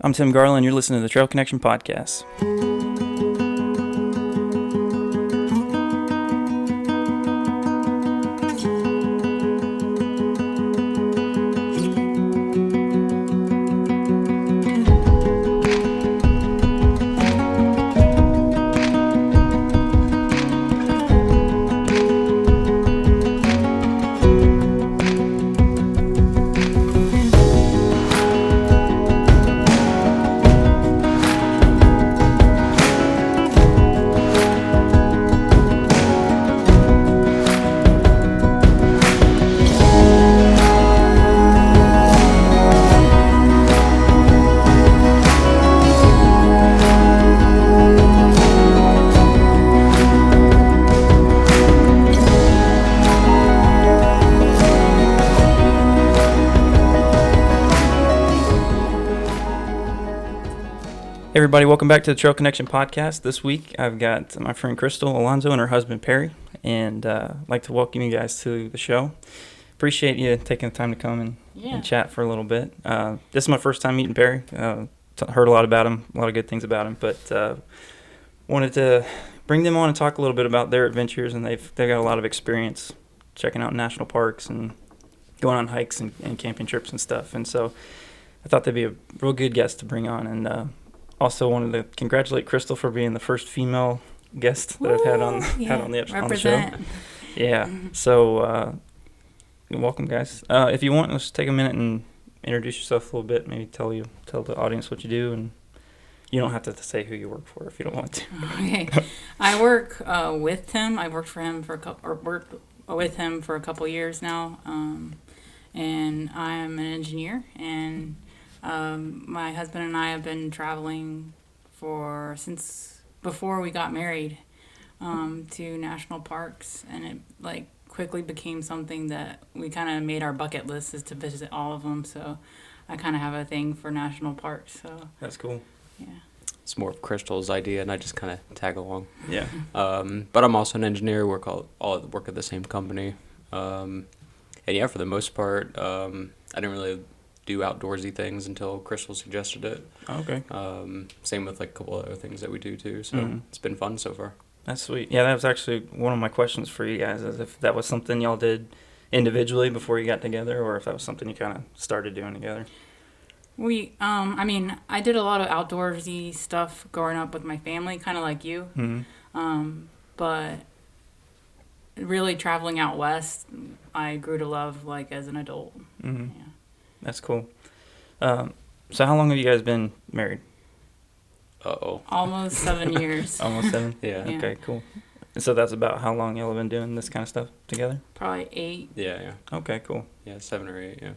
I'm Tim Garland. You're listening to the Trail Connection Podcast. Everybody, welcome back to the Trail Connection Podcast. This week, I've got my friend Crystal Alonso and her husband Perry, and I'd like to welcome you guys to the show. Appreciate you taking the time to come and chat for a little bit. This is my first time meeting Perry. Heard a lot about him, a lot of good things about him, but wanted to bring them on and talk a little bit about their adventures, and they've got a lot of experience checking out national parks and going on hikes and camping trips and stuff. And so I thought they'd be a real good guest to bring on, and also wanted to congratulate Crystal for being the first female guest that I've had on the show. Yeah. So welcome, guys. If you want, let's take a minute and introduce yourself a little bit. Maybe tell the audience what you do, and you don't have to say who you work for if you don't want to. Okay. I work with Tim. I've worked with him for a couple years now, and I'm an engineer. And my husband and I have been traveling since before we got married to national parks, and it quickly became something that we kind of made our bucket list, is to visit all of them. So I kind of have a thing for national parks. So that's cool. Yeah. It's more of Crystal's idea, and I just kind of tag along. Yeah. But I'm also an engineer. Work at the same company. And yeah, for the most part, I didn't really do outdoorsy things until Crystal suggested it. Okay. Same with a couple other things that we do too. So It's been fun so far. That's sweet. Yeah, that was actually one of my questions for you guys, is if that was something y'all did individually before you got together, or if that was something you kind of started doing together. I did a lot of outdoorsy stuff growing up with my family, kind of like you. Mm-hmm. But really traveling out west, I grew to love as an adult. Mm-hmm. Yeah. That's cool. So how long have you guys been married? Almost 7 years. Almost 7? Yeah. Okay, cool. And so that's about how long y'all have been doing this kind of stuff together? Probably 8. Yeah. Okay, cool. Yeah, 7 or 8, yeah.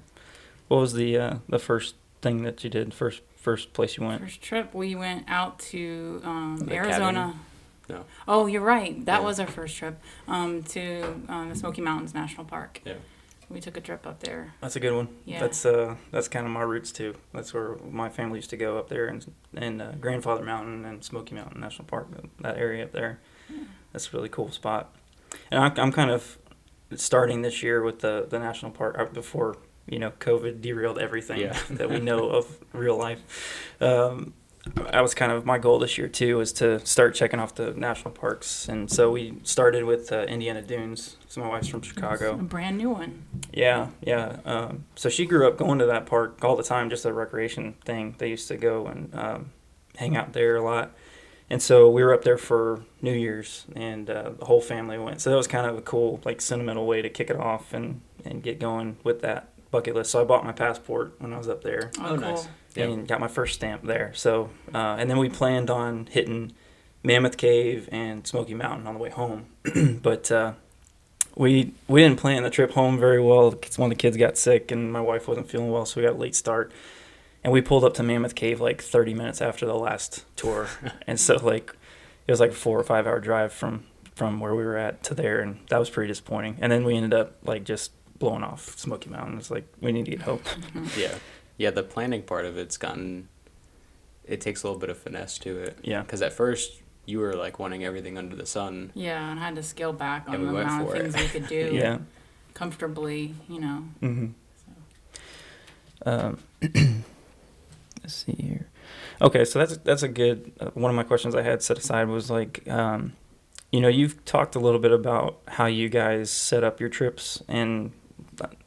What was the first thing that you did, first place you went? First trip, we went out to Arizona. Cabin? No. Oh, you're right. That was our first trip to the Smoky Mountains National Park. Yeah. We took a trip up there. That's a good one. Yeah. That's kind of my roots too. That's where my family used to go up there, and Grandfather Mountain and Smoky Mountain National Park, that area up there. Yeah. That's a really cool spot. And I'm kind of starting this year with the national park before COVID derailed everything that we know of real life. I was kind of, my goal this year too was to start checking off the national parks, and so we started with Indiana Dunes. So my wife's from Chicago. It's a brand new one. Yeah. So she grew up going to that park all the time, just a recreation thing. They used to go and hang out there a lot, and so we were up there for New Year's, and the whole family went. So that was kind of a cool, sentimental way to kick it off and get going with that bucket list. So I bought my passport when I was up there. Oh, cool. Nice. And got my first stamp there. So, and then we planned on hitting Mammoth Cave and Smoky Mountain on the way home. But we didn't plan the trip home very well. One of the kids got sick, and my wife wasn't feeling well, so we got a late start. And we pulled up to Mammoth Cave 30 minutes after the last tour. And so, it was a 4 or 5 hour drive from where we were at to there, and that was pretty disappointing. And then we ended up, just blowing off Smoky Mountain. It's we need to get home. Yeah. Yeah, the planning part of it takes a little bit of finesse to it. Yeah. Because at first, you were wanting everything under the sun. Yeah, and I had to scale back on And we the went amount of for things it. we could do Yeah. comfortably, Mm-hmm. So. Let's see here. Okay, so that's a good one of my questions I had set aside was like, you've talked a little bit about how you guys set up your trips, and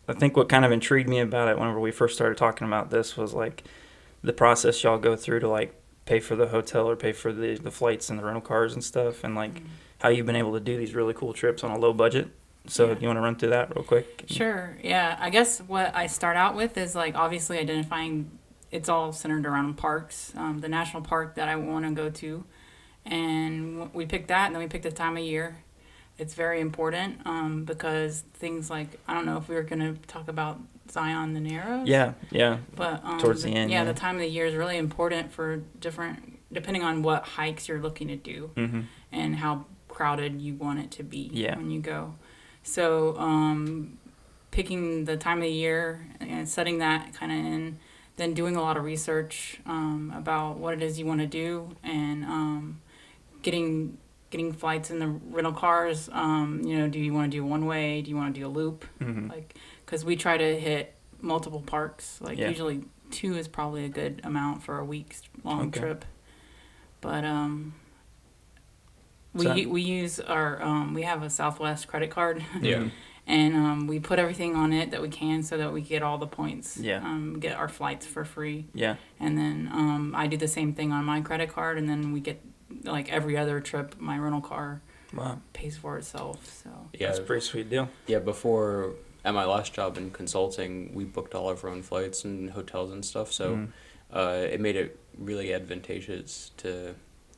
I think what kind of intrigued me about it whenever we first started talking about this was like the process y'all go through to like pay for the hotel or pay for the flights and the rental cars and stuff, and like how you've been able to do these really cool trips on a low budget. So Yeah. you want to run through that real quick? Sure. Yeah. I guess what I start out with is like obviously identifying. It's all centered around parks. The national park that I want to go to, and we pick that, and then we pick the time of year. It's very important because things like I don't know if we were going to talk about Zion the Narrows. Yeah, yeah. But Towards the end, yeah, yeah. the time of the year is really important for different, depending on what hikes you're looking to do Mm-hmm. and how crowded you want it to be Yeah. when you go. So picking the time of the year and setting that kind of in, then doing a lot of research about what it is you want to do, and getting flights in the rental cars. Do you want to do one way? Do you want to do a loop? Mm-hmm. Like, because we try to hit multiple parks. Like Yeah. usually 2 is probably a good amount for a week's long Okay. trip. But So- we use our we have a Southwest credit card. Yeah. And we put everything on it that we can so that we get all the points. Yeah. Get our flights for free. Yeah. And then I do the same thing on my credit card, and then we get like every other trip, my rental car Wow. pays for itself. So Yeah. That's a pretty sweet deal. Yeah, before at my last job in consulting, we booked all of our own flights and hotels and stuff. So Mhm. it made it really advantageous to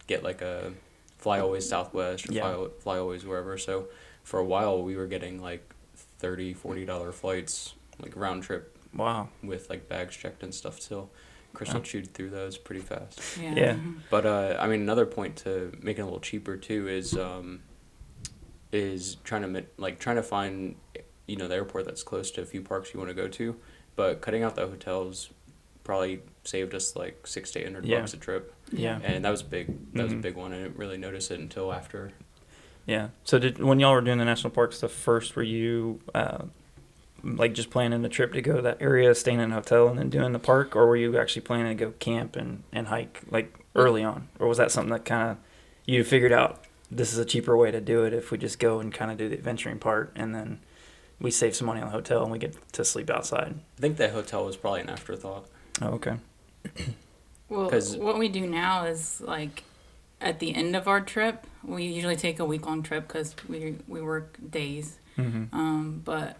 get like a fly always Southwest or Yeah. fly always wherever. So for a while, we were getting like $30-$40 flights, like round trip Wow. with like bags checked and stuff. So Crystal Wow. chewed through those pretty fast. yeah. Yeah. But I mean, another point to make it a little cheaper too is trying to find the airport that's close to a few parks you want to go to, but cutting out the hotels probably saved us like $600 to $800 Yeah. a trip, Yeah. and that was big. That was a Mhm. big one. I didn't really notice it until after. Yeah. So when y'all were doing the national park stuff first, were you like just planning the trip to go to that area, staying in a hotel, and then doing the park, or were you actually planning to go camp and hike like early on, or was that something that kind of you figured out this is a cheaper way to do it if we just go and kind of do the adventuring part, and then we save some money on the hotel and we get to sleep outside? I think the hotel was probably an afterthought. Oh, okay. Well, 'Cause- what we do now is like at the end of our trip, we usually take a week-long trip because we work days. Mm-hmm. But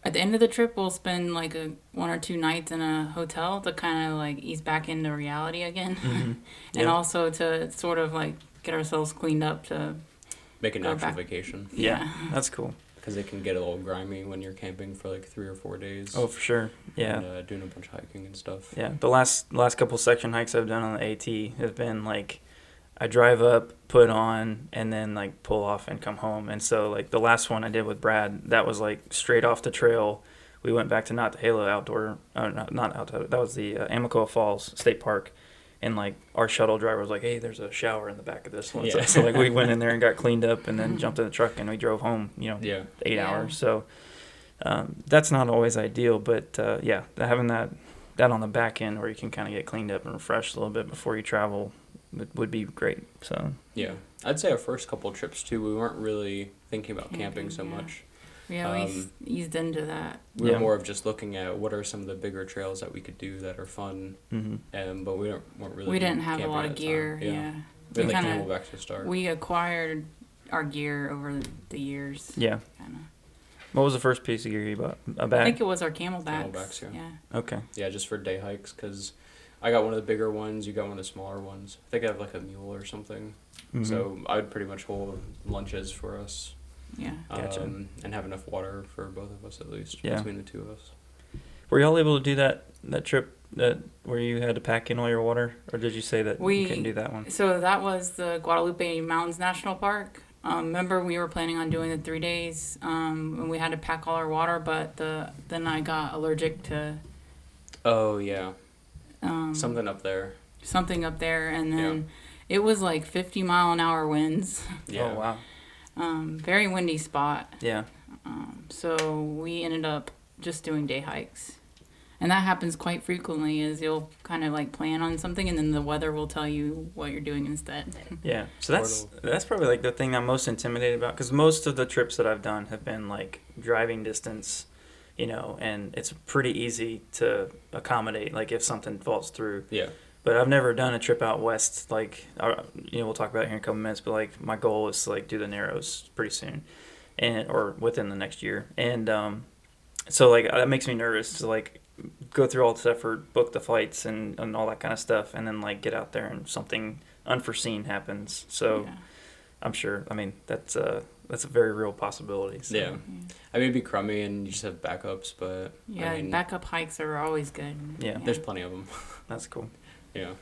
at the end of the trip, we'll spend like 1 or 2 nights in a hotel to kind of like ease back into reality again, Mm-hmm. and Yeah. also to sort of like get ourselves cleaned up to Make an Go actual back. vacation, Yeah, that's cool. because it can get a little grimy when you're camping for like 3 or 4 days. Oh, for sure. Yeah. And, doing a bunch of hiking and stuff. Yeah, the last couple section hikes I've done on the AT have been like I drive up, put on, and then like pull off and come home. And so like the last one I did with Brad, that was like straight off the trail. We went back to not the Halo outdoor, not outdoor. That was the Amacoa Falls State Park, and like our shuttle driver was like, "Hey, there's a shower in the back of this one." Yeah. So like we went in there and got cleaned up, and then jumped in the truck and we drove home. Yeah. 8 Yeah. hours. So that's not always ideal, but yeah, having that on the back end where you can kind of get cleaned up and refreshed a little bit before you travel would be great. So Yeah, I'd say our first couple trips too, we weren't really thinking about camping Camping, so yeah. much. we eased into that. We were Yeah. more of just looking at what are some of the bigger trails that we could do that are fun, mhm. but weren't really. We didn't have a camping lot at of the gear. time. Yeah, We had We like kinda- Camelbacks to start. we acquired our gear over the years. Yeah. Kinda. What was the first piece of gear you bought? A I bag? think it was our Camelbacks. Camelbacks, yeah. Yeah. Okay. Yeah, just for day hikes, because I got one of the bigger ones, you got one of the smaller ones. I think I have like a mule or something. Mhm. So I would pretty much hold lunches for us, Yeah. Gotcha. and have enough water for both of us at least, Yeah. between the two of us. Were y'all able to do that trip where you had to pack in all your water, or did you say that We- you couldn't do that one? So that was the Guadalupe Mountains National Park. Remember, we were planning on doing the 3 days, and we had to pack all our water, but then I got allergic to Oh yeah, something up there. up there, and then it was like 50-mile-an-hour winds. Yeah. Oh wow. Very windy spot. Yeah. So we ended up just doing day hikes. And that happens quite frequently. Is you'll kind of like plan on something, and then the weather will tell you what you're doing instead. Yeah. So that's probably like the thing I'm most intimidated about, because most of the trips that I've done have been like driving distance, and it's pretty easy to accommodate like if something falls through. Yeah. But I've never done a trip out west, like, we'll talk about it here in a couple minutes, but like my goal is to like do the Narrows pretty soon, or within the next year. And so like that makes me nervous to like go through all this effort, book the flights and all that kind of stuff, and then like get out there and something unforeseen happens. So Yeah. I'm sure, I mean, that's a very real possibility. So. Yeah. I mean, it'd be crummy and you just have backups, but Yeah, I mean, backup hikes are always good. Yeah. there's plenty of them. That's cool. Yeah.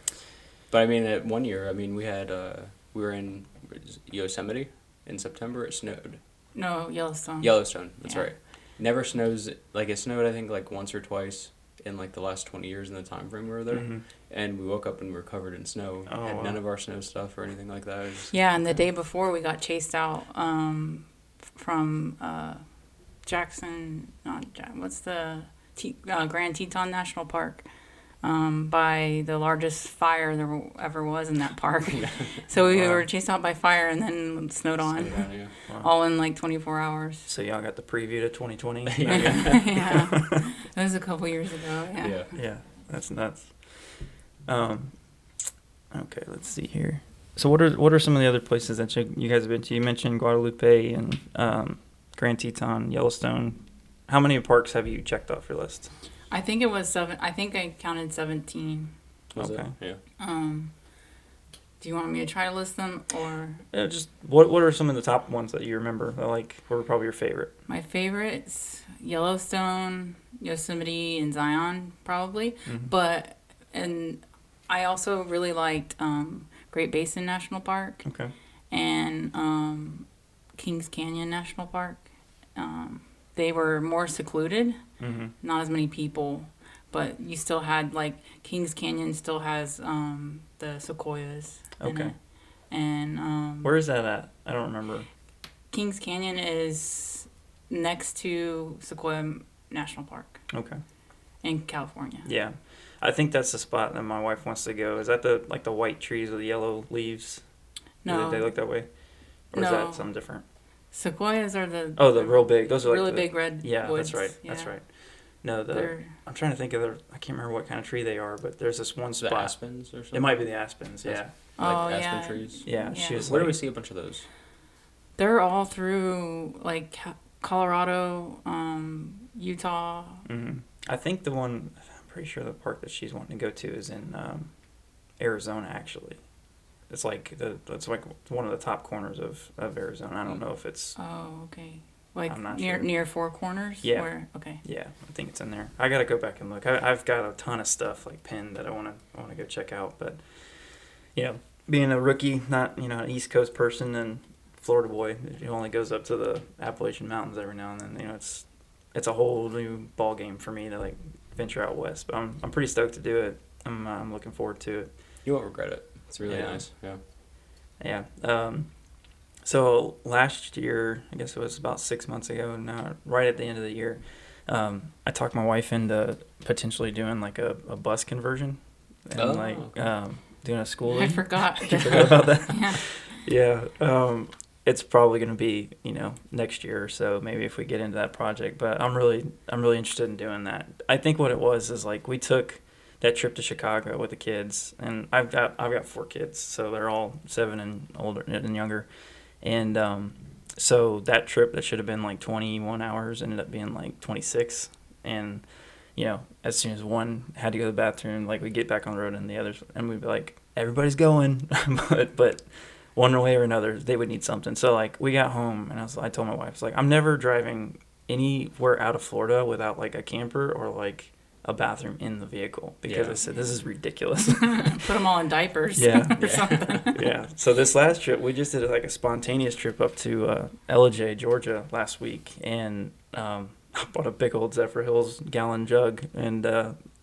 But I mean, at one year, I mean, we were in Yosemite in September. It snowed. No, Yellowstone. Yellowstone, that's Yeah. right. Never snows, like it snowed I think like once or twice in like the last 20 years in the time frame we were there. Mhm. And we woke up and we were covered in snow. Oh, Had wow. none of our snow stuff or anything like that. It was- Yeah, and the day before we got chased out from Jackson. What's the Grand Teton National Park? By the largest fire there ever was in that park. So we Wow. were chased out by fire and then snowed on, snowed on, yeah. Wow. all in like 24 hours. So y'all got the preview to 2020? Yeah, that was a couple years ago. Yeah. Yeah. Yeah, that's nuts. Okay, let's see here. So what are some of the other places that you guys have been to? You mentioned Guadalupe and Grand Teton, Yellowstone. How many parks have you checked off your list? I think it was 7. I think I counted 17. Was Okay. it? Yeah. Do you want me to try to list them, or Yeah, just what are some of the top ones that you remember? That like were probably your favorite? my favorites? Yellowstone, Yosemite, and Zion probably. Mhm. But and I also really liked Great Basin National Park Okay. and Kings Canyon National Park. They were more secluded, Mm-hmm. not as many people, but you still had like Kings Canyon still has the sequoias in Okay. it. And Where is that at? I don't remember. Kings Canyon is next to Sequoia National Park Okay. in California. Yeah, I think that's the spot that my wife wants to go. Is that the white trees with the yellow leaves? No, They look that way, or is No. that something different? sequoias are the Oh, the real big. Those are like really the, big red Yeah, woods. that's right. That's Yeah. right. No, They're I'm trying to think of I can't remember what kind of tree they are, but there's this one The spot. aspens or something? It might be the aspens. Yeah. Like oh aspen yeah, trees? Yeah. Yeah. She was Where do like, we see a bunch of those? they're all through like Colorado, Utah. hmm I think I'm pretty sure the park that she's wanting to go to is in Arizona. Actually, it's like one of the top corners of Arizona. I don't know if it's. Oh, okay. Like I'm not near sure. near Four Corners. Yeah. Where, okay. Yeah, I think it's in there. I gotta go back and look. I've got a ton of stuff like pinned that I wanna go check out. But being a rookie, not an East Coast person and Florida boy, who only goes up to the Appalachian Mountains every now and then. It's a whole new ball game for me to like venture out west. But I'm pretty stoked to do it. I'm looking forward to it. You won't regret it. It's really Yeah. nice. Yeah. Yeah. So last year, I guess it was about 6 months ago now, right at the end of the year, I talked my wife into potentially doing like a bus conversion and okay. Doing a school. I forgot. You forgot about that? Yeah. Yeah. It's probably going to be, next year or so, maybe if we get into that project. But I'm really interested in doing that. I think what it was is like we took that trip to Chicago with the kids, and I've got 4 kids, so they're all 7 and older and younger. And so that trip that should have been like 21 hours ended up being like 26. And, as soon as one had to go to the bathroom, like we'd get back on the road and the others, and we'd be like, everybody's going. but one way or another, they would need something. So like we got home and I told my wife, I was like, I'm never driving anywhere out of Florida without like a camper or like a bathroom in the vehicle, because Yeah. I said, this is ridiculous. Put them all in diapers. Yeah. Or something. Yeah. So this last trip, we just did like a spontaneous trip up to LJ, Georgia last week, and I bought a big old Zephyr Hills gallon jug and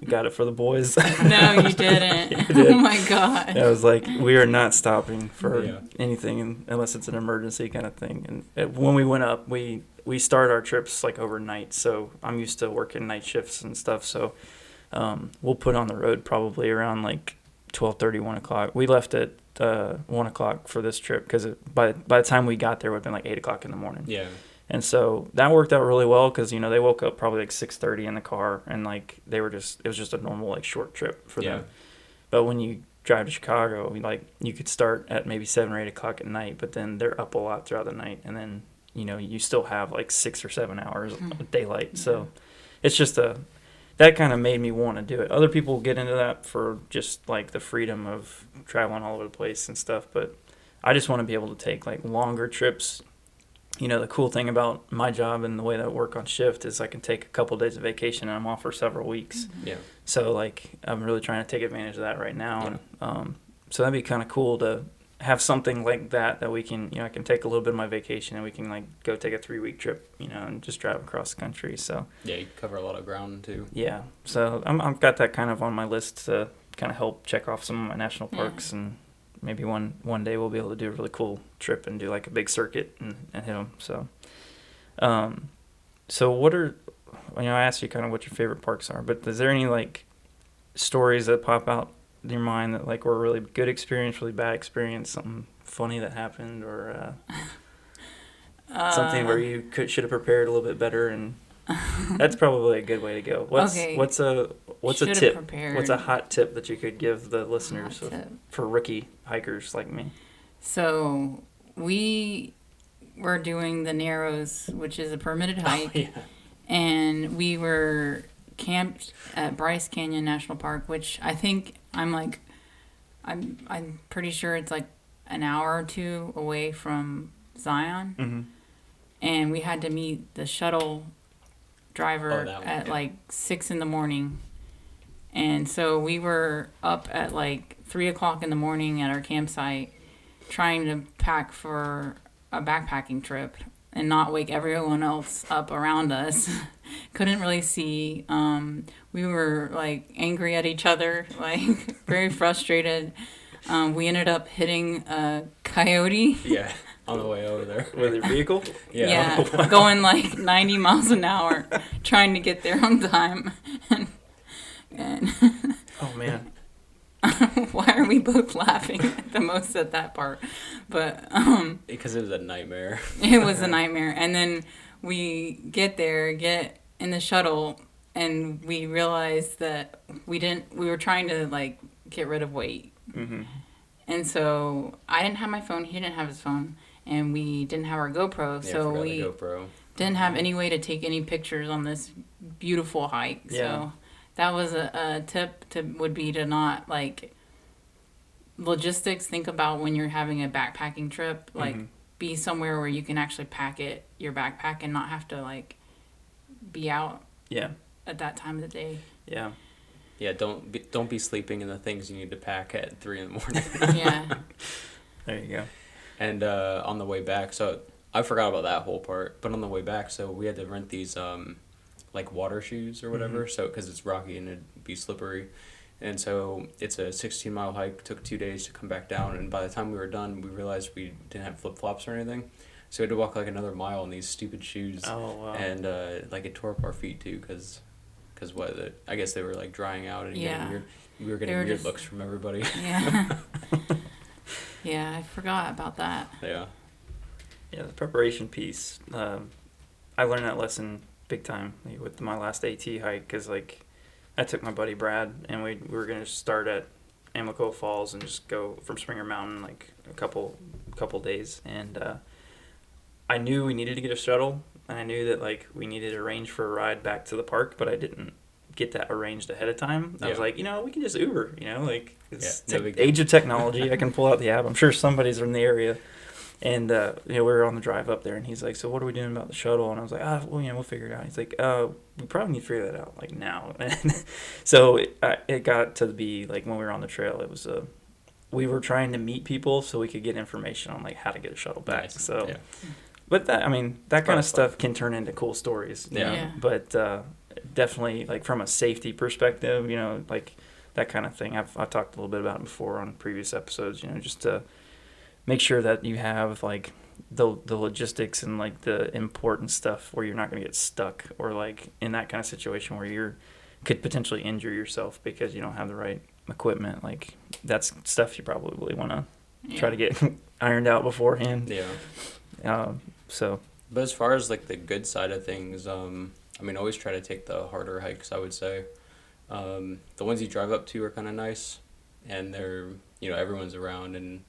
got it for the boys. No, you didn't. Yeah, I did. Oh my god. I was like, we are not stopping for Yeah. anything unless it's an emergency kind of thing. And when we went up, we start our trips like overnight, so I'm used to working night shifts and stuff. So we'll put on the road probably around like 12:30, 1 o'clock. We left at 1 o'clock for this trip because by the time we got there, it would have been like 8 o'clock in the morning. Yeah. And so that worked out really well because, they woke up probably like 6:30 in the car, and like it was just a normal like short trip for them. But when you drive to Chicago, like you could start at maybe 7 or 8 o'clock at night, but then they're up a lot throughout the night, and then you still have like 6 or 7 hours of daylight. So it's just that kind of made me want to do it. Other people get into that for just like the freedom of traveling all over the place and stuff, but I just want to be able to take like longer trips. The cool thing about my job and the way that I work on shift is I can take a couple days of vacation and I'm off for several weeks. Yeah. So like I'm really trying to take advantage of that right now. Yeah. And so that'd be kind of cool to have something like that we can, I can take a little bit of my vacation and we can like go take a 3-week trip, and just drive across the country. So yeah, you cover a lot of ground too. Yeah. So I've got that kind of on my list to kind of help check off some of my national parks, and maybe one day we'll be able to do a really cool trip and do like a big circuit and hit them. So, so what are, I asked you kind of what your favorite parks are, but is there any like stories that pop out in your mind that like were a really good experience, really bad experience, something funny that happened, or something where you should have prepared a little bit better? And that's probably a good way to go. What's a tip? Prepared. What's a hot tip that you could give the listeners for rookie hikers like me? So we were doing the Narrows, which is a permitted hike, and we were camped at Bryce Canyon National Park, which I think I'm pretty sure it's like an hour or two away from Zion. Mm-hmm. And we had to meet the shuttle driver at like 6 in the morning. And so we were up at like 3 o'clock in the morning at our campsite trying to pack for a backpacking trip and not wake everyone else up around us. Couldn't really see. We were like angry at each other, like very frustrated. We ended up hitting a coyote. Yeah, on the way over there. With your vehicle? Yeah, going like 90 miles an hour, trying to get there on time. And oh man. Why are we both laughing the most at that part? But because it was a nightmare. It was a nightmare. And then we get in the shuttle, and we realized that we were trying to like get rid of weight. Mm-hmm. And so I didn't have my phone, he didn't have his phone, and we didn't have our GoPro, so we didn't have any way to take any pictures on this beautiful hike. Yeah. So that was a tip would be to not like logistics. Think about when you're having a backpacking trip, like be somewhere where you can actually pack your backpack and not have to like be out at that time of the day. Yeah. Yeah, don't be sleeping in the things you need to pack at 3 in the morning. Yeah. There you go. And on the way back, so I forgot about that whole part, but on the way back, so we had to rent these like water shoes or whatever, so because it's rocky and it'd be slippery. And so it's a 16-mile hike, took 2 days to come back down, and by the time we were done, we realized we didn't have flip-flops or anything. So we had to walk like another mile in these stupid shoes. Oh, wow. And like it tore up our feet too, because I guess they were like drying out and getting weird. We were getting weird looks from everybody. Yeah. Yeah, I forgot about that. Yeah. Yeah, the preparation piece. I learned that lesson big time with my last AT hike, because like I took my buddy Brad and we were gonna start at Amoco Falls and just go from Springer Mountain like a couple days, and I knew we needed to get a shuttle, and I knew that like we needed to arrange for a ride back to the park, but I didn't get that arranged ahead of time. I was like, we can just Uber, like it's age of technology. I can pull out the app. I'm sure somebody's in the area. And, we were on the drive up there, and he's like, so what are we doing about the shuttle? And I was like, we'll figure it out. He's like, we probably need to figure that out, like, now. And so it got to be, like, when we were on the trail, it was we were trying to meet people so we could get information on, like, how to get a shuttle back. Nice. So, yeah. But that kind of stuff can turn into cool stories. Yeah. But definitely, like, from a safety perspective, like, that kind of thing. I've talked a little bit about it before on previous episodes, just to make sure that you have like the logistics and like the important stuff where you're not going to get stuck, or like in that kind of situation where you're could potentially injure yourself because you don't have the right equipment. Like that's stuff you probably want to try to get ironed out beforehand. Yeah. So. But as far as like the good side of things, I mean, always try to take the harder hikes, I would say. The ones you drive up to are kind of nice, and they're, everyone's around, and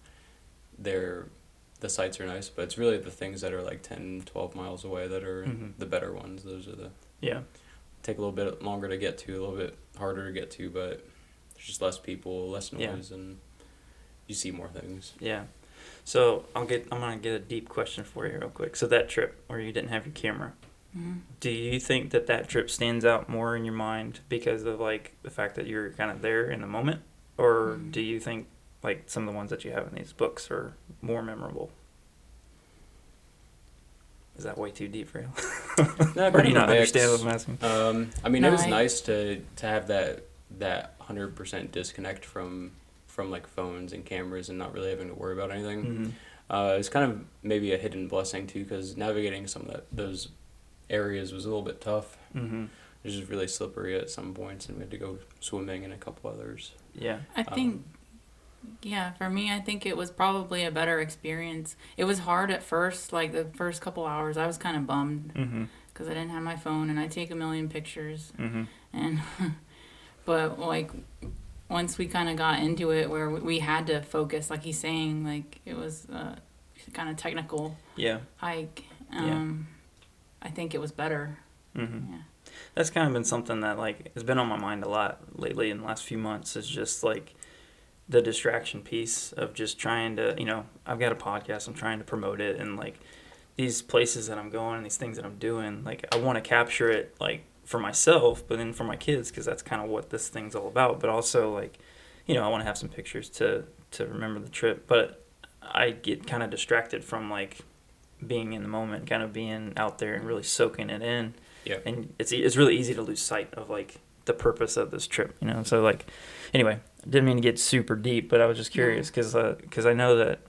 the sights are nice, but it's really the things that are like 10, 12 miles away that are the better ones. Those are take a little bit longer to get to, a little bit harder to get to, but there's just less people, less noise, and you see more things. Yeah. So I'm gonna get a deep question for you real quick. So that trip where you didn't have your camera, do you think that trip stands out more in your mind because of like the fact that you're kind of there in the moment, or do you think like some of the ones that you have in these books are more memorable? Is that way too deep for you? No, or do you not understand what I'm asking? I mean, it was nice to have that 100% disconnect from like phones and cameras and not really having to worry about anything. It's kind of maybe a hidden blessing too, because navigating some of those areas was a little bit tough. It was just really slippery at some points, and we had to go swimming in a couple others. Yeah. I think, for me, I think it was probably a better experience. It was hard at first, like the first couple hours. I was kind of bummed because I didn't have my phone, and I take a million pictures. And but like once we kind of got into it, where we had to focus, like he's saying, like it was kind of technical hike. I think it was better. Yeah. That's kind of been something that like has been on my mind a lot lately in the last few months, is just like the distraction piece of just trying to, I've got a podcast, I'm trying to promote it, and like these places that I'm going and these things that I'm doing, like I want to capture it like for myself, but then for my kids, because that's kind of what this thing's all about. But also like, I want to have some pictures to remember the trip, but I get kind of distracted from like being in the moment, kind of being out there and really soaking it in. Yeah. And it's really easy to lose sight of like the purpose of this trip, So like, anyway, I didn't mean to get super deep, but I was just curious because I know that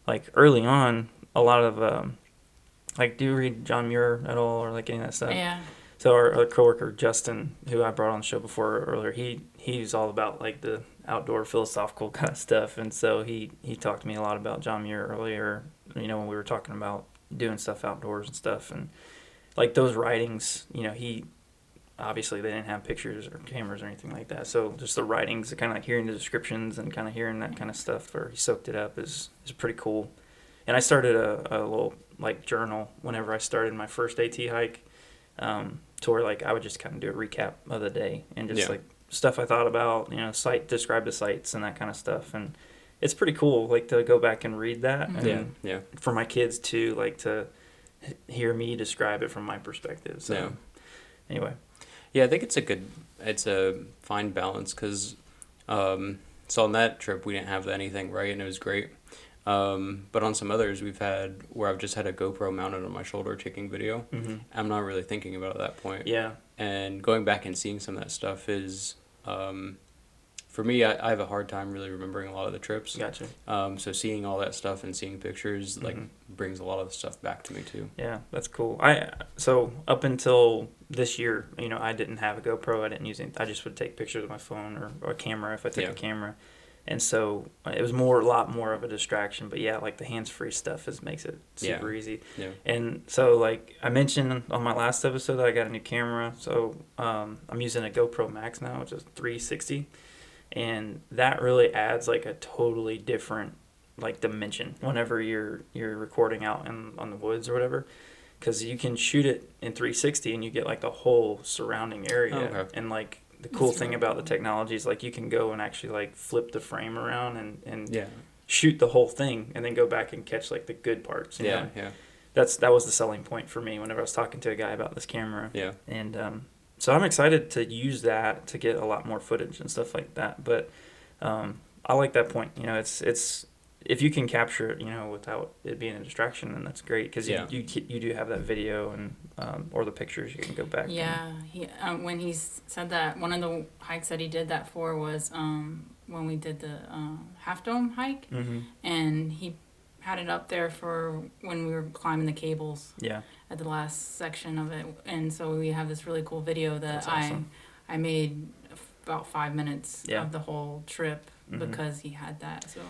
like early on, a lot of like, do you read John Muir at all, or like any of that stuff? Yeah. So our coworker Justin, who I brought on the show before earlier, he's all about like the outdoor philosophical kind of stuff, and so he talked to me a lot about John Muir earlier. When we were talking about doing stuff outdoors and stuff, and like those writings, he obviously they didn't have pictures or cameras or anything like that, so just the writings, kind of like hearing the descriptions and kind of hearing that kind of stuff where he soaked it up is pretty cool. And I started a little like journal whenever I started my first AT hike, to where like I would just kind of do a recap of the day and just like stuff I thought about, describe the sites and that kind of stuff. And it's pretty cool, like to go back and read that. And for my kids too, like to hear me describe it from my perspective. So anyway. Yeah, I think it's a fine balance, because so on that trip we didn't have anything right, and it was great. But on some others we've had where I've just had a GoPro mounted on my shoulder taking video. I'm not really thinking about it at that point. Yeah. And going back and seeing some of that stuff is, for me, I have a hard time really remembering a lot of the trips. Gotcha. So seeing all that stuff and seeing pictures like brings a lot of the stuff back to me too. Yeah, that's cool. So up until this year, I didn't have a GoPro. I didn't use it. I just would take pictures with my phone or a camera if I took a camera. And so it was a lot more of a distraction. But yeah, like the hands-free stuff makes it super easy. Yeah. And so like I mentioned on my last episode that I got a new camera. So I'm using a GoPro Max now, which is 360. And that really adds like a totally different like dimension whenever you're recording out on the woods or whatever. Because you can shoot it in 360 and you get like the whole surrounding area. Oh, okay. And like the cool thing about the technology is like you can go and actually like flip the frame around and shoot the whole thing and then go back and catch like the good parts. You know? That was the selling point for me whenever I was talking to a guy about this camera. Yeah. And so I'm excited to use that to get a lot more footage and stuff like that. But I like that point. It's if you can capture it, without it being a distraction, then that's great, because you do have that video and or the pictures you can go back. Yeah, when he said that, one of the hikes that he did that for was when we did the Half Dome hike, and he had it up there for when we were climbing the cables. Yeah. At the last section of it, and so we have this really cool video that I I made about 5 minutes Yeah. of the whole trip Mhm. because he had that. So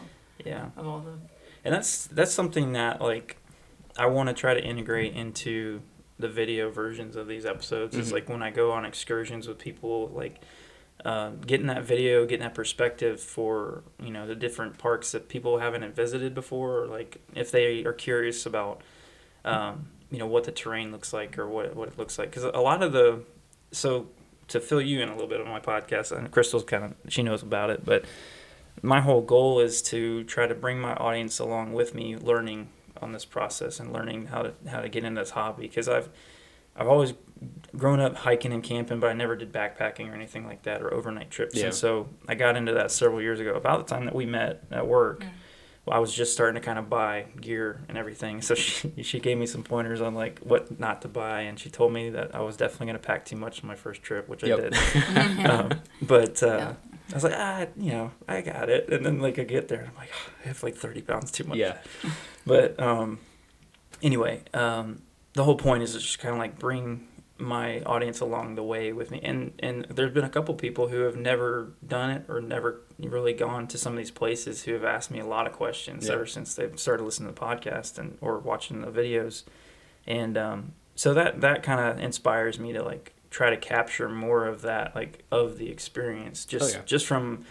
Yeah. of all the And that's something that like I want to try to integrate into the video versions of these episodes. Is Mhm. like when I go on excursions with people, like getting that video, getting that perspective for the different parks that people haven't visited before, or like if they are curious about what the terrain looks like or what it looks like. Because a lot of so to fill you in a little bit on my podcast, and Crystal's she knows about it, but my whole goal is to try to bring my audience along with me, learning on this process and learning how to get into this hobby. Because I've always grown up hiking and camping, but I never did backpacking or anything like that or overnight trips. Yeah. And so I got into that several years ago. About the time that we met at work, Yeah. I was just starting to kind of buy gear and everything. So she gave me some pointers on like what not to buy, and she told me that I was definitely going to pack too much on my first trip, which Yep. I did. But Yeah. I was like, I got it. And then like I get there, and I'm like, I have like 30 pounds too much. Yeah. But anyway, the whole point is to just kind of like bring my audience along the way with me. And there's been a couple people who have never done it or never really gone to some of these places who have asked me a lot of questions Yeah. ever since they've started listening to the podcast or watching the videos. And so that kind of inspires me to like try to capture more of that, like of the experience, just from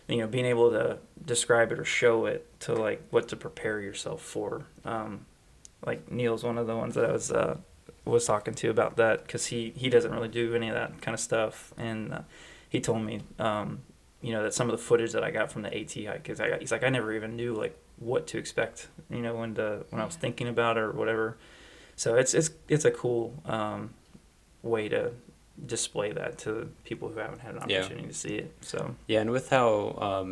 being able to describe it or show it to like what to prepare yourself for. Like Neil's one of the ones that I was talking to about that, because he doesn't really do any of that kind of stuff, and he told me that some of the footage that I got from the AT hike, he's like, I never even knew like what to expect when I was thinking about it or whatever. So it's a cool way to display that to people who haven't had an opportunity to see it. So yeah, and with how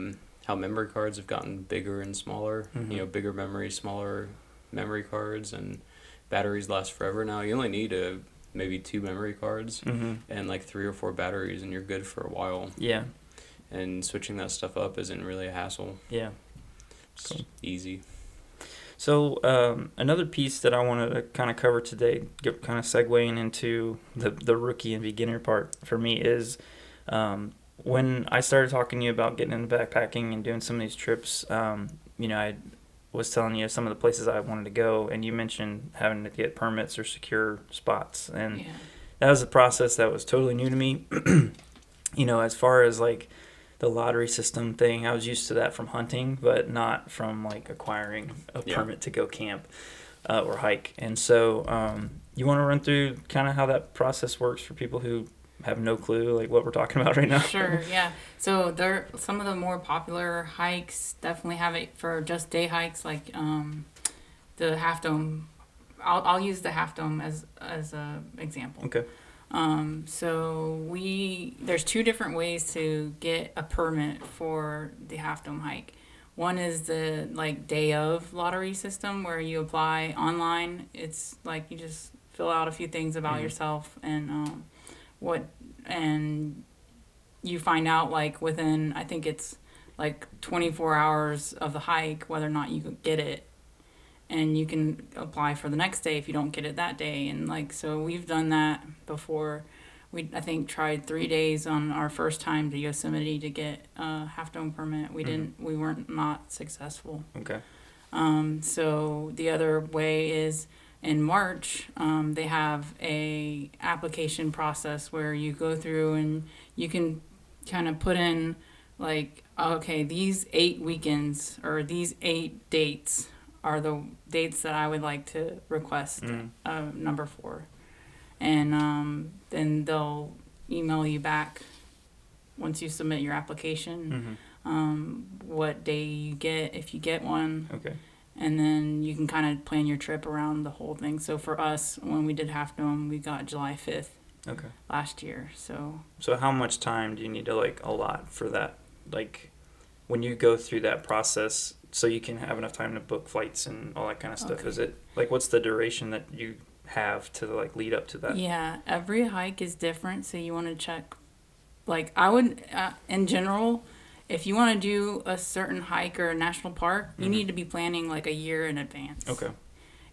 memory cards have gotten bigger and smaller, Mhm. Bigger memory, smaller memory cards, and batteries last forever now. You only need maybe 2 memory cards Mhm. and like 3 or 4 batteries, and you're good for a while. Yeah. And switching that stuff up isn't really a hassle. Yeah. It's Cool. easy. So another piece that I wanted to kind of cover today, kind of segueing into the rookie and beginner part for me, is when I started talking to you about getting into backpacking and doing some of these trips. I was telling you some of the places I wanted to go, and you mentioned having to get permits or secure spots, and yeah. that was a process that was totally new to me. As far as like the lottery system thing, I was used to that from hunting, but not from like acquiring a permit to go camp or hike. And so you want to run through kind of how that process works for people who have no clue like what we're talking about right now? Sure, yeah. So some of the more popular hikes definitely have it for just day hikes, like the Half Dome. I'll use the Half Dome as a example. Okay. So there's 2 different ways to get a permit for the Half Dome hike. One is the like day of lottery system where you apply online. It's like you just fill out a few things about yourself and and you find out like within, I think it's like 24 hours of the hike whether or not you could get it, and you can apply for the next day if you don't get it that day. And like, so we've done that before. We I think tried 3 days on our first time to Yosemite to get a Half Dome permit. We weren't not successful. Okay. So the other way is in March, they have a application process where you go through and you can kind of put in like, okay, these 8 weekends or these 8 dates are the dates that I would like to request number for. And then they'll email you back once you submit your application what day you get, if you get one. Okay. And then you can kind of plan your trip around the whole thing. So for us, when we did Half Dome, we got July 5th last year. So how much time do you need to like allot for that? Like when you go through that process so you can have enough time to book flights and all that kind of stuff. Okay. Is it like, what's the duration that you have to like lead up to that? Yeah, every hike is different. So you want to check, like I would, in general, if you want to do a certain hike or a national park, you need to be planning like a year in advance. Okay.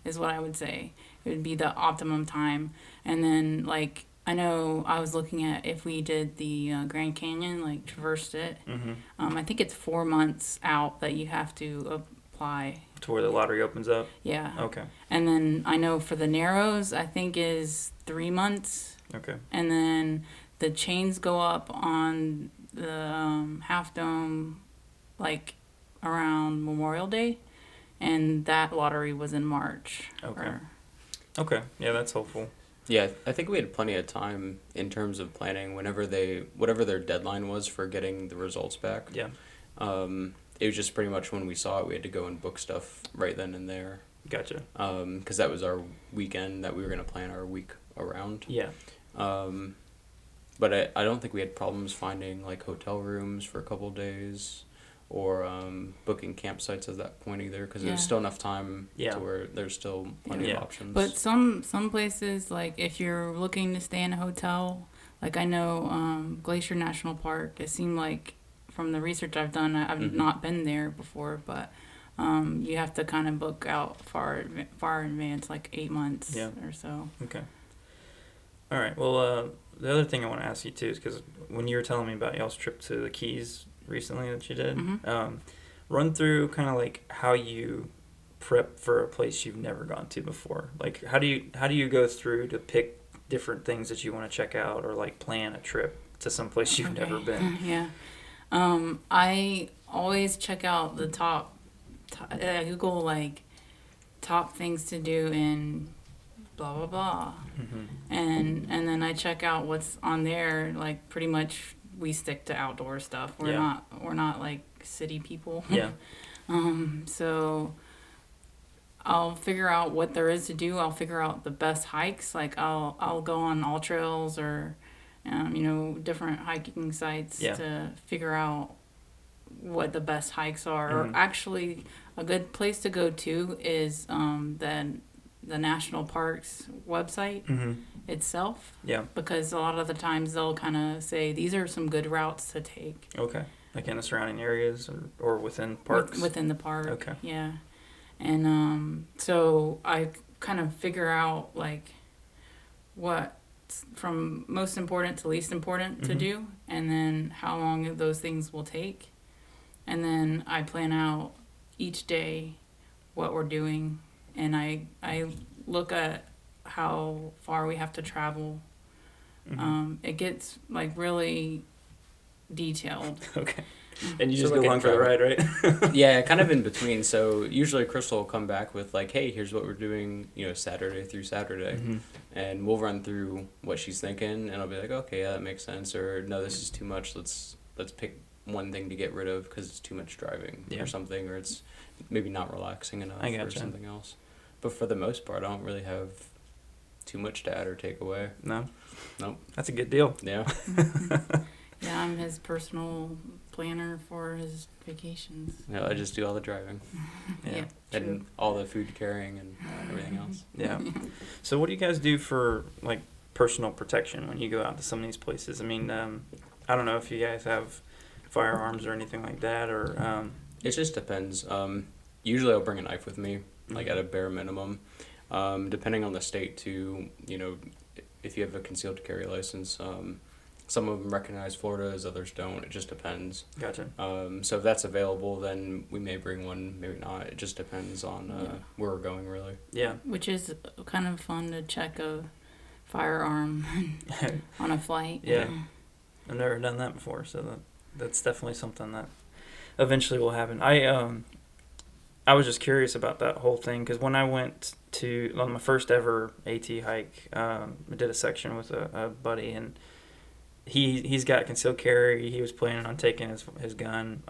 Is what I would say. It would be the optimum time. And then like I know I was looking at if we did the Grand Canyon, like traversed it. Mm-hmm. I think it's 4 months out that you have to apply. To where the lottery opens up? Yeah. Okay. And then I know for the Narrows, I think is 3 months. Okay. And then the chains go up on the Half Dome, like around Memorial Day, and that lottery was in March. Okay. Okay. Yeah, that's helpful. Yeah, I think we had plenty of time in terms of planning whatever their deadline was for getting the results back. Yeah. It was just pretty much when we saw it, we had to go and book stuff right then and there. Gotcha. Because that was our weekend that we were going to plan our week around. Yeah. But I don't think we had problems finding like hotel rooms for a couple of days or booking campsites at that point either, because there's still enough time to where there's still plenty of options. But some places, like if you're looking to stay in a hotel, like I know Glacier National Park, it seemed like from the research I've done, I've not been there before, but you have to kind of book out far in advance, like 8 months or so. Okay. All right. Well, the other thing I want to ask you too is because when you were telling me about y'all's trip to the Keys recently that you did, run through kind of like how you prep for a place you've never gone to before. Like how do you go through to pick different things that you want to check out or like plan a trip to some place you've never been? Yeah. I always check out the top Google like top things to do in blah blah blah, and then I check out what's on there. Like pretty much we stick to outdoor stuff. We're not like city people. Yeah. So I'll figure out what there is to do. I'll figure out the best hikes. Like I'll go on all trails or different hiking sites to figure out what the best hikes are. Or actually, a good place to go to is the national parks website itself. Yeah. Because a lot of the times they'll kind of say these are some good routes to take. Okay. Like in the surrounding areas or within parks? Within the park. Okay. Yeah. And so I kind of figure out like what from most important to least important to do, and then how long those things will take. And then I plan out each day what we're doing, and I look at how far we have to travel. It gets like really detailed. Okay. And you So just like go along for the ride, right? Yeah, kind of in between. So usually Crystal will come back with like, hey, here's what we're doing, Saturday through Saturday. And we'll run through what she's thinking, and I'll be like, okay, yeah, that makes sense. Or no, this is too much. Let's pick one thing to get rid of because it's too much driving or something, or it's maybe not relaxing enough or something else. But for the most part, I don't really have too much to add or take away. No? Nope. That's a good deal. Yeah. Yeah, I'm his personal planner for his vacations. No, I just do all the driving. Yeah. And all the food carrying and everything else. Yeah. So what do you guys do for like personal protection when you go out to some of these places? I mean, I don't know if you guys have firearms or anything like that, or It just depends. Usually I'll bring a knife with me, like at a bare minimum. Depending on the state too, if you have a concealed carry license, some of them recognize Florida's, others don't. It just depends. Gotcha. So if that's available, then we may bring one, maybe not. It just depends on where we're going, really. Yeah. Which is kind of fun to check a firearm on a flight. Yeah. I've never done that before, so that's definitely something that eventually will happen. I was just curious about that whole thing because when I went on my first ever AT hike, I did a section with a buddy, and he's got concealed carry. He was planning on taking his gun,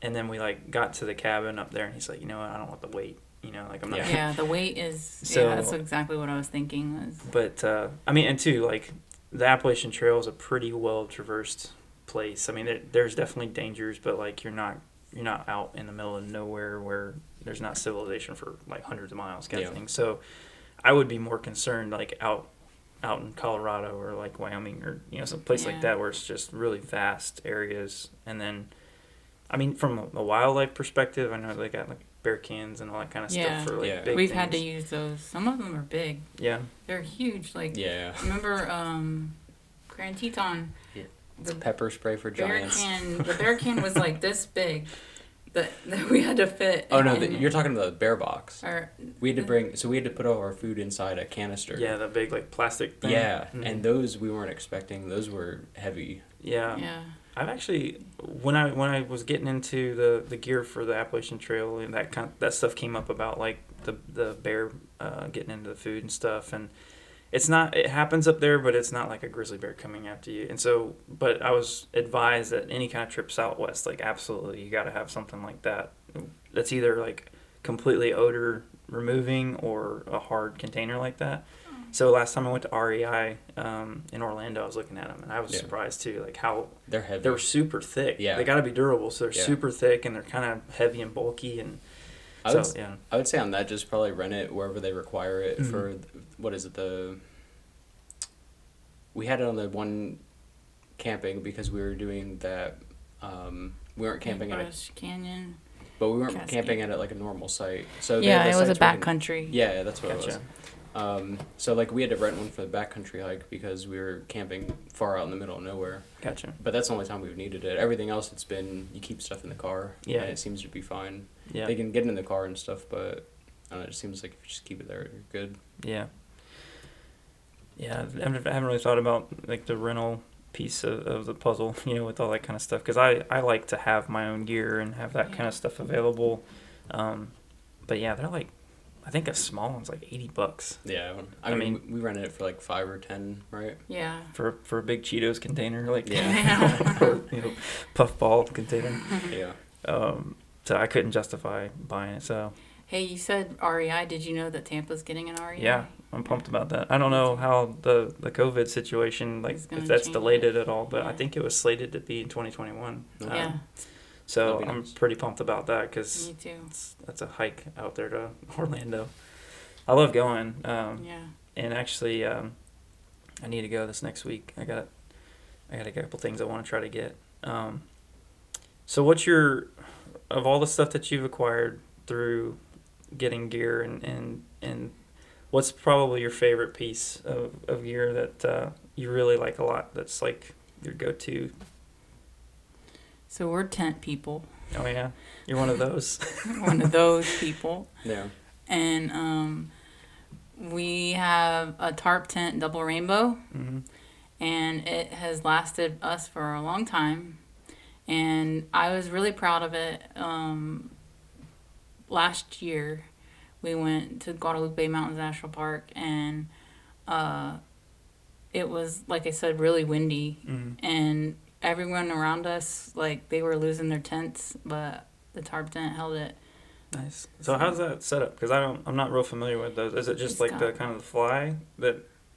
and then we like got to the cabin up there, and he's like, you know what, I don't want the weight. I'm not. Yeah, the weight is. So, that's exactly what I was thinking. But I mean, and two, like the Appalachian Trail is a pretty well traversed place. I mean, there's definitely dangers, but like you're not out in the middle of nowhere where there's not civilization for like hundreds of miles kind of thing. So I would be more concerned like out in Colorado or like Wyoming or some place like that where it's just really vast areas, and then I mean, from a wildlife perspective, I know they got like bear cans and all that kind of Yeah. stuff for like Yeah. big We've had to things. use those. Some of them are big. Yeah. They're huge. Like, Yeah. remember Grand Teton? Yeah. The Pepper spray for giants. the bear can was like this big that we had to fit. Oh no, in- you're talking about the bear box. or, We had to put all our food inside a canister. Yeah, the big like plastic thing. Yeah, Mhm. and those we weren't expecting. Those were heavy. Yeah. yeah. I've actually when I was getting into the gear for the Appalachian Trail and that stuff came up about like the bear getting into the food and stuff, and it happens up there, but it's not like a grizzly bear coming after you. And so, but I was advised that any kind of trip southwest, like absolutely, you got to have something like that. That's either like completely odor removing or a hard container like that. So last time I went to REI in Orlando, I was looking at them, and I was Yeah. surprised too, like how They're heavy. they're super thick. Yeah. They got to be durable, so they're Yeah. super thick and they're kind of heavy and bulky, and I so would, yeah. I would say on that, just probably rent it wherever they require it Mhm. for, what is it, we had it on the one camping because we were doing that, we weren't camping at it, Paintbrush Canyon. but we weren't Cascade. camping at it like a normal site. So they Yeah, have it the was a sites where you can- backcountry. Yeah, that's what it Gotcha. was. So like we had to rent one for the backcountry hike because we were camping far out in the middle of nowhere. Gotcha. But that's the only time we've needed it. Everything else, it's been you keep stuff in the car. Yeah. And it seems to be fine. Yeah. They can get in the car and stuff, but I don't know, it seems like if you just keep it there, you're good. Yeah. Yeah, I haven't really thought about like the rental piece of the puzzle, with all that kind of stuff. Because I like to have my own gear and have that kind Yeah. of stuff available. But yeah, they're like, I think a small one's like $80 Yeah, I mean, we rented it for like 5 or 10, right? Yeah. for a big Cheetos container, like Yeah. or, puffball container. Yeah. So I couldn't justify buying it. So Hey, you said REI. Did you know that Tampa's getting an REI? yeah, I'm pumped about that. I don't know how the COVID situation, like It's gonna if that's change delayed it. it at all, but I Yeah. think it was slated to be in 2021. Yeah. So That'd be I'm nice. pretty pumped about that because Me too. that's a hike out there to Orlando. I love going. Yeah. And actually, I need to go this next week. I got a couple things I want to try to get. So what's of all the stuff that you've acquired through getting gear and what's probably your favorite piece of gear that you really like a lot, that's like your go-to? So we're tent people. Oh yeah, you're one of those. One of those people. Yeah. And we have a tarp tent double rainbow, Mm-hmm. and it has lasted us for a long time. And I was really proud of it. Last year, we went to Guadalupe Mountains National Park, and it was, like I said, really windy. Mm-hmm. And everyone around us, like, they were losing their tents, but the tarp tent held it. Nice. So how's that set up? Because I'm not real familiar with those. Is it just It's like got- the kind of the fly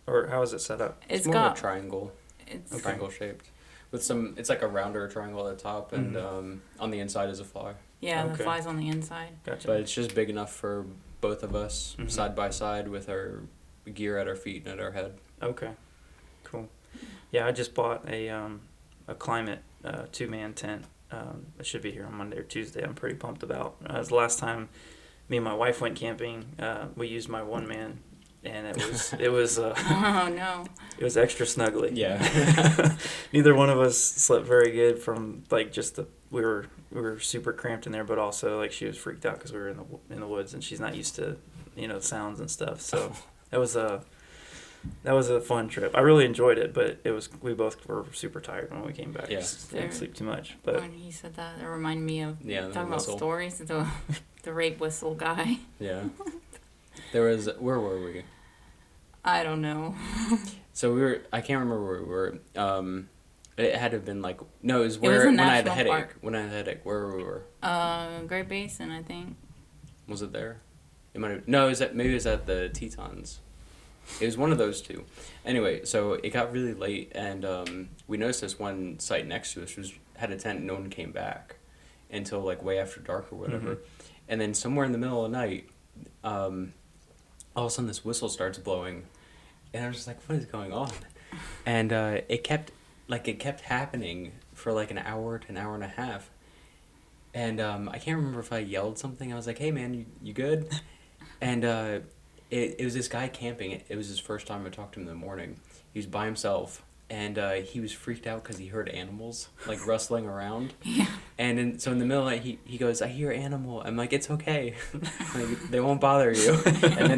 or how is it set up? It's It's more of got a triangle. it's Triangle shaped. With it's like a rounder triangle at the top, and Mhm. on the inside is a fly. yeah, the Okay. flies on the inside. Gotcha. But it's just big enough for both of us, Mhm. side by side, with our gear at our feet and at our head. Okay. Cool. Yeah, I just bought a climate 2-man tent. It should be here on Monday or Tuesday. I'm pretty pumped about. It was the last time me and my wife went camping. We used my 1-man, and it was Oh no. it was extra snuggly. Yeah. Neither one of us slept very good from like just we were super cramped in there, but also like she was freaked out because we were in the woods and she's not used to sounds and stuff. So that was a fun trip. I really enjoyed it, but we both were super tired when we came back. Yeah. Just didn't sleep too much. But When he said that, it reminded me of Yeah, the talking about whistle. stories. The rape whistle guy. Yeah. Where were we? I don't know. So I can't remember where we were. It had to have been like, no, it was was where, a when I had the national headache. park. When I had the headache, where we were. Great Basin, I think. Was it there? It might have, no, maybe it was at the Tetons. It was one of those two. Anyway, so it got really late, and we noticed this one site next to us had a tent, and no one came back until like way after dark or whatever. And then somewhere in the middle of the night, all of a sudden this whistle starts blowing, and I was just like, what is going on? And it kept happening for like an hour to an hour and a half. And I can't remember if I yelled something. I was like, "Hey man, you good?" And it was this guy camping. It was his first time I talked to him in the morning. He was by himself, and he was freaked out because he heard animals like rustling around. Yeah. And so in the middle of the night, he goes, "I hear animal." I'm like, "It's okay, like, they won't bother you." And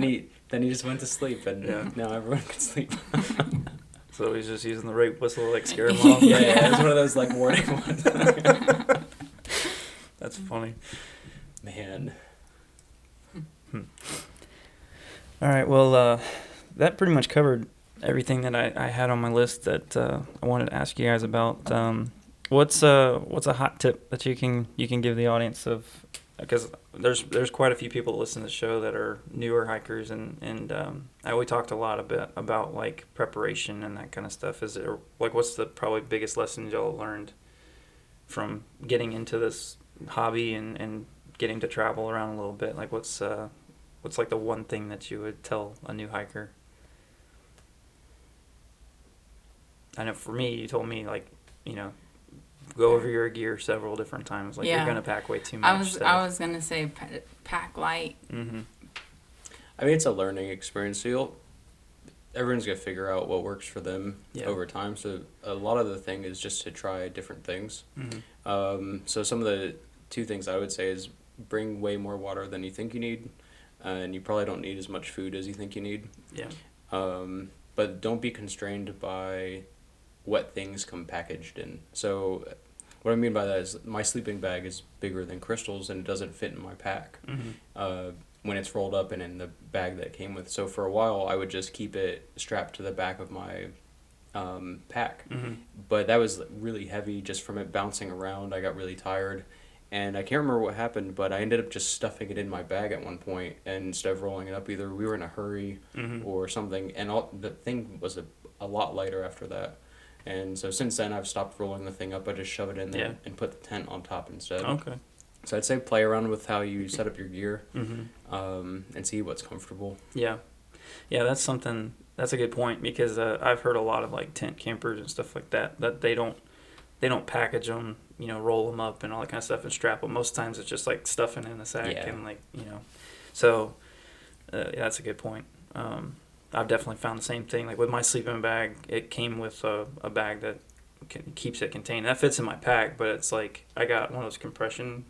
then he just went to sleep, and now everyone can sleep. So he's just using the rape whistle to like scare him off. Yeah, it was one of those like warning ones. That's funny. Man. All right, well, that pretty much covered everything that I had on my list that I wanted to ask you guys about. What's a hot tip that you can give the audience of, because there's quite a few people that listen to the show that are newer hikers, and we talked a lot about like preparation and that kind of stuff. Is it like, what's the probably biggest lesson y'all learned from getting into this hobby and getting to travel around a little bit? Like what's like the one thing that you would tell a new hiker? I know for me, you told me like, go over your gear several different times. Like you're gonna pack way too much. I was gonna say pack light. Mm-hmm. I mean, it's a learning experience. So everyone's gonna figure out what works for them over time. So a lot of the thing is just to try different things. Mm-hmm. So some of the two things I would say is bring way more water than you think you need, and you probably don't need as much food as you think you need. Yeah. But don't be constrained by what things come packaged in. So what I mean by that is my sleeping bag is bigger than Crystal's, and it doesn't fit in my pack when it's rolled up and in the bag that it came with. So for a while, I would just keep it strapped to the back of my pack. Mm-hmm. But that was really heavy just from it bouncing around. I got really tired. And I can't remember what happened, but I ended up just stuffing it in my bag at one point, and instead of rolling it up, either we were in a hurry or something, and the thing was a lot lighter after that. And so since then, I've stopped rolling the thing up. I just shove it in there and put the tent on top instead. Okay. So I'd say play around with how you set up your gear and see what's comfortable. Yeah. Yeah, that's a good point, because I've heard a lot of like tent campers and stuff like that they don't package them, roll them up and all that kind of stuff and strap them. Most times it's just like stuffing in a sack and like, so that's a good point. I've definitely found the same thing. Like with my sleeping bag, it came with a bag that keeps it contained. That fits in my pack, but it's like I got one of those compression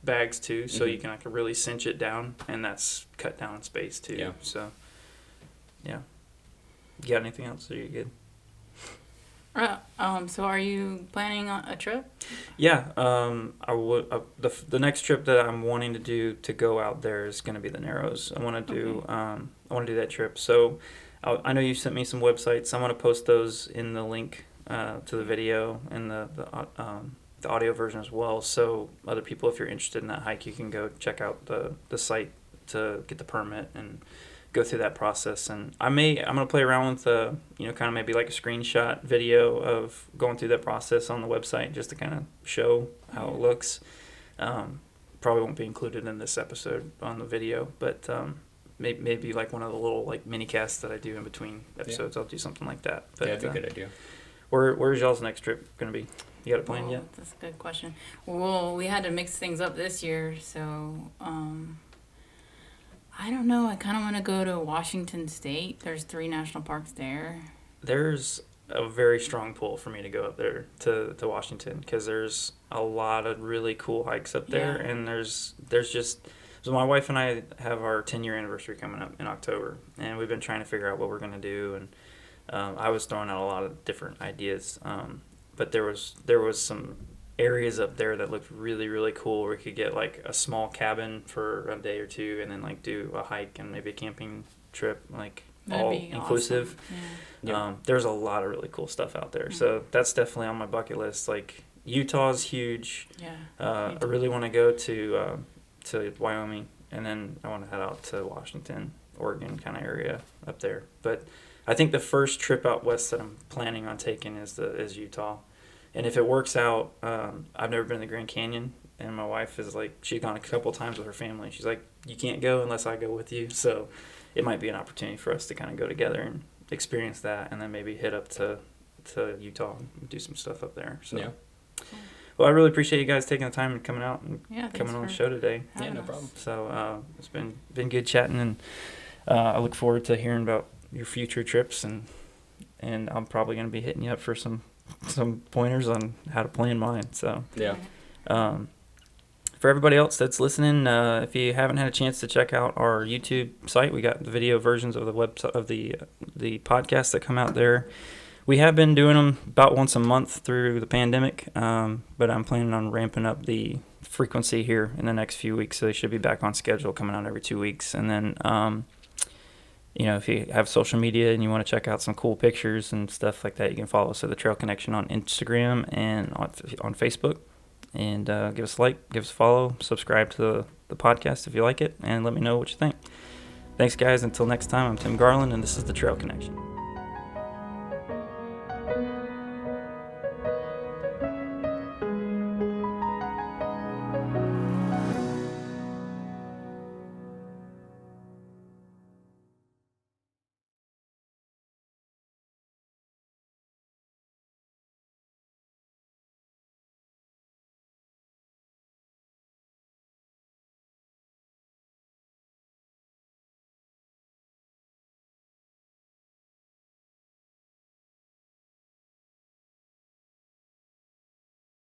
bags too, so you can like really cinch it down, and that's cut down in space too. Yeah. So, yeah. You got anything else? Are you good? So are you planning on a trip? Yeah. I would. The next trip that I'm wanting to do to go out there is going to be the Narrows. I want to do. I want to do that trip. So, I know you sent me some websites. I'm going to post those in the link to the video and the audio version as well. So other people, if you're interested in that hike, you can go check out the site to get the permit and go through that process. And I'm gonna play around with kind of maybe like a screenshot video of going through that process on the website, just to kind of show how it looks. Probably won't be included in this episode on the video, but maybe like one of the little like mini casts that I do in between episodes. I'll do something like that. But, that'd be a good idea. Where's y'all's next trip gonna be? You got a plan yet? That's a good question. Well, we had to mix things up this year, so I don't know. I kind of want to go to Washington State. There's 3 national parks there. There's a very strong pull for me to go up there to Washington, because there's a lot of really cool hikes up there, and there's just. So my wife and I have our 10-year anniversary coming up in October, and we've been trying to figure out what we're going to do, and I was throwing out a lot of different ideas, but there was some areas up there that looked really, really cool, where we could get like a small cabin for a day or two, and then like do a hike and maybe a camping trip, like That'd all be inclusive. Awesome. There's a lot of really cool stuff out there, so that's definitely on my bucket list. Like Utah's huge. I really want to go to Wyoming, and then I want to head out to Washington, Oregon kind of area up there. But I think the first trip out west that I'm planning on taking is Utah. And if it works out, I've never been to the Grand Canyon, and my wife is like, she's gone a couple times with her family. She's like, you can't go unless I go with you. So it might be an opportunity for us to kind of go together and experience that, and then maybe hit up to Utah and do some stuff up there. So Well, I really appreciate you guys taking the time and coming out and Yeah, thanks coming on the for show today. Yeah, having no us. problem. So it's been good chatting, and I look forward to hearing about your future trips, and I'm probably going to be hitting you up for some pointers on how to plan mine. So Yeah. for everybody else that's listening, if you haven't had a chance to check out our YouTube site, we got the video versions of the website of the podcasts that come out there. We have been doing them about once a month through the pandemic, but I'm planning on ramping up the frequency here in the next few weeks, so they should be back on schedule, coming out every 2 weeks. And then, if you have social media and you want to check out some cool pictures and stuff like that, you can follow us at The Trail Connection on Instagram and on Facebook. And give us a like, give us a follow, subscribe to the podcast if you like it, and let me know what you think. Thanks, guys. Until next time, I'm Tim Garland, and this is The Trail Connection.